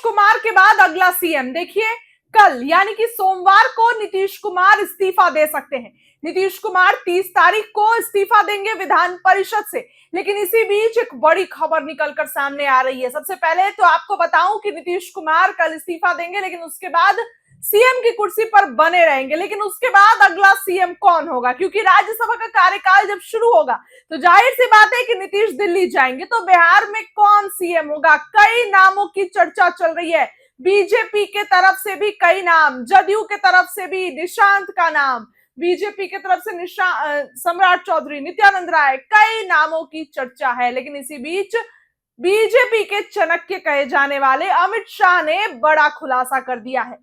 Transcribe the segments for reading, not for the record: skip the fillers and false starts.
कुमार के बाद अगला सीएम देखिए, कल यानी कि सोमवार को नीतीश कुमार इस्तीफा दे सकते हैं। नीतीश कुमार 30 तारीख को इस्तीफा देंगे विधान परिषद से। लेकिन इसी बीच एक बड़ी खबर निकलकर सामने आ रही है। सबसे पहले तो आपको बताऊं कि नीतीश कुमार कल इस्तीफा देंगे, लेकिन उसके बाद सीएम की कुर्सी पर बने रहेंगे। लेकिन उसके बाद अगला सीएम कौन होगा, क्योंकि राज्यसभा का कार्यकाल जब शुरू होगा तो जाहिर सी बात है कि नीतीश दिल्ली जाएंगे। तो बिहार में कौन सीएम होगा, कई नामों की चर्चा चल रही है। बीजेपी के तरफ से भी कई नाम, जदयू के तरफ से भी निशांत का नाम, बीजेपी के तरफ से सम्राट चौधरी, नित्यानंद राय, कई नामों की चर्चा है। लेकिन इसी बीच बीजेपी के चाणक्य कहे जाने वाले अमित शाह ने बड़ा खुलासा कर दिया है।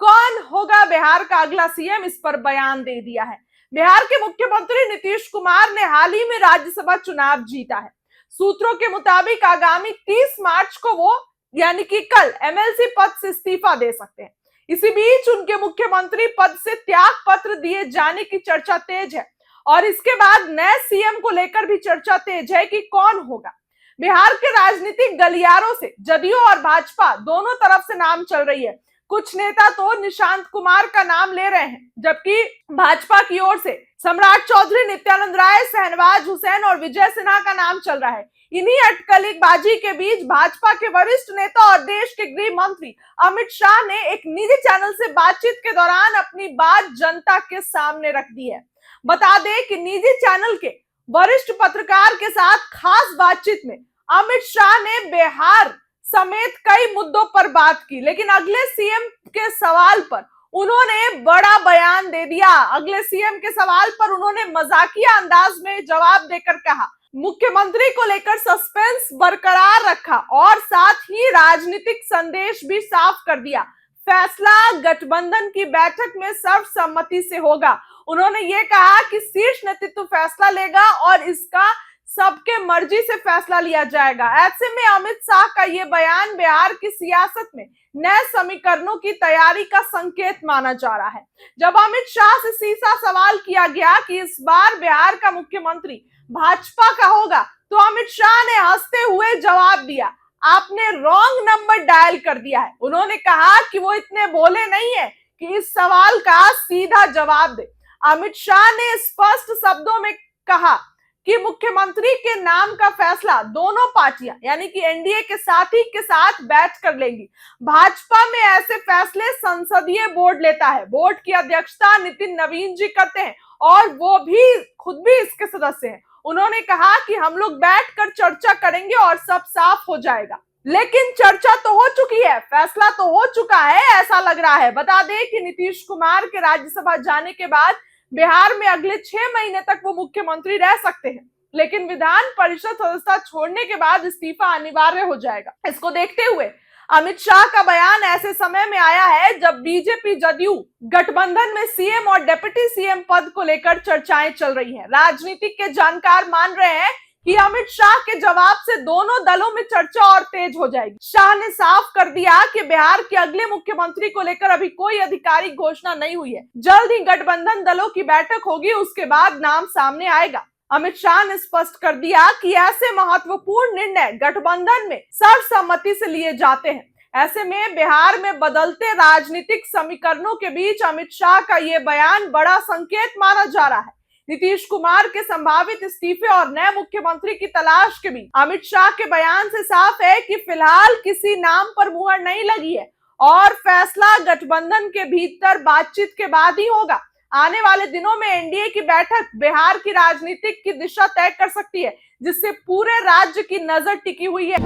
कौन होगा बिहार का अगला सीएम, इस पर बयान दे दिया है। बिहार के मुख्यमंत्री नीतीश कुमार ने हाल ही में राज्यसभा चुनाव जीता है। सूत्रों के मुताबिक आगामी 30 मार्च को वो यानी कि कल एमएलसी पद से इस्तीफा दे सकते हैं। इसी बीच उनके मुख्यमंत्री पद से त्याग पत्र दिए जाने की चर्चा तेज है और इसके बाद नए सीएम को लेकर भी चर्चा तेज है कि कौन होगा। बिहार के राजनीतिक गलियारों से जदयू और भाजपा दोनों तरफ से नाम चल रही है। कुछ नेता तो निशांत कुमार का नाम ले रहे हैं, जबकि भाजपा की ओर से सम्राट चौधरी, नित्यानंद राय, शहनवाज हुसैन और विजय सिन्हा का नाम चल रहा है। इन्हीं अटकलेबाजी के बीच भाजपा के वरिष्ठ नेता और देश के गृह मंत्री अमित शाह ने एक निजी चैनल से बातचीत के दौरान अपनी बात जनता के सामने रख दी है। बता दें कि निजी चैनल के वरिष्ठ पत्रकार के साथ खास बातचीत में अमित शाह ने बिहार समेत कई मुद्दों पर बात की, लेकिन अगले सीएम के सवाल पर उन्होंने बड़ा बयान दे दिया। अगले सीएम के सवाल पर उन्होंने मजाकिया अंदाज में जवाब देकर कहा, मुख्यमंत्री को लेकर सस्पेंस बरकरार रखा और साथ ही राजनीतिक संदेश भी साफ कर दिया। फैसला गठबंधन की बैठक में सर्वसम्मति से होगा। उन्होंने ये कहा कि शीर्ष नेतृत्व फैसला लेगा और इसका सबके मर्जी से फैसला लिया जाएगा। ऐसे में अमित शाह का ये बयान बिहार की सियासत में नए समीकरणों की तैयारी का संकेत माना जा रहा है। जब अमित शाह से सीधा सवाल किया गया कि इस बार बिहार का मुख्यमंत्री भाजपा का होगा, तो अमित शाह ने हंसते हुए जवाब दिया, आपने रॉन्ग नंबर डायल कर दिया है। उन्होंने कहा कि वो इतने भोले नहीं है कि इस सवाल का सीधा जवाब दे। अमित शाह ने स्पष्ट शब्दों में कहा कि मुख्यमंत्री के नाम का फैसला दोनों पार्टियां यानी कि एनडीए के साथी के साथ बैठ कर लेंगी। भाजपा में ऐसे फैसले संसदीय बोर्ड लेता है। बोर्ड की अध्यक्षता नितिन नवीन जी करते हैं और वो भी खुद भी इसके सदस्य हैं। उन्होंने कहा कि हम लोग बैठकर चर्चा करेंगे और सब साफ हो जाएगा। लेकिन चर्चा तो हो चुकी है, फैसला तो हो चुका है, ऐसा लग रहा है। बता दें कि नीतीश कुमार के राज्यसभा जाने के बाद बिहार में अगले 6 महीने तक वो मुख्यमंत्री रह सकते हैं, लेकिन विधान परिषद सदस्यता छोड़ने के बाद इस्तीफा अनिवार्य हो जाएगा। इसको देखते हुए अमित शाह का बयान ऐसे समय में आया है जब बीजेपी जदयू गठबंधन में सीएम और डिप्टी सीएम पद को लेकर चर्चाएं चल रही हैं। राजनीतिक के जानकार मान रहे हैं कि अमित शाह के जवाब से दोनों दलों में चर्चा और तेज हो जाएगी। शाह ने साफ कर दिया कि बिहार के अगले मुख्यमंत्री को लेकर अभी कोई आधिकारिक घोषणा नहीं हुई है। जल्द ही गठबंधन दलों की बैठक होगी, उसके बाद नाम सामने आएगा। अमित शाह ने स्पष्ट कर दिया कि ऐसे महत्वपूर्ण निर्णय गठबंधन में सर्वसम्मति से लिए जाते हैं। ऐसे में बिहार में बदलते राजनीतिक समीकरणों के बीच अमित शाह का यह बयान बड़ा संकेत माना जा रहा है। नीतीश कुमार के संभावित इस्तीफे और नए मुख्यमंत्री की तलाश के बीच अमित शाह के बयान से साफ है कि फिलहाल किसी नाम पर मुहर नहीं लगी है और फैसला गठबंधन के भीतर बातचीत के बाद ही होगा। आने वाले दिनों में एनडीए की बैठक बिहार की राजनीतिक की दिशा तय कर सकती है, जिससे पूरे राज्य की नजर टिकी हुई है।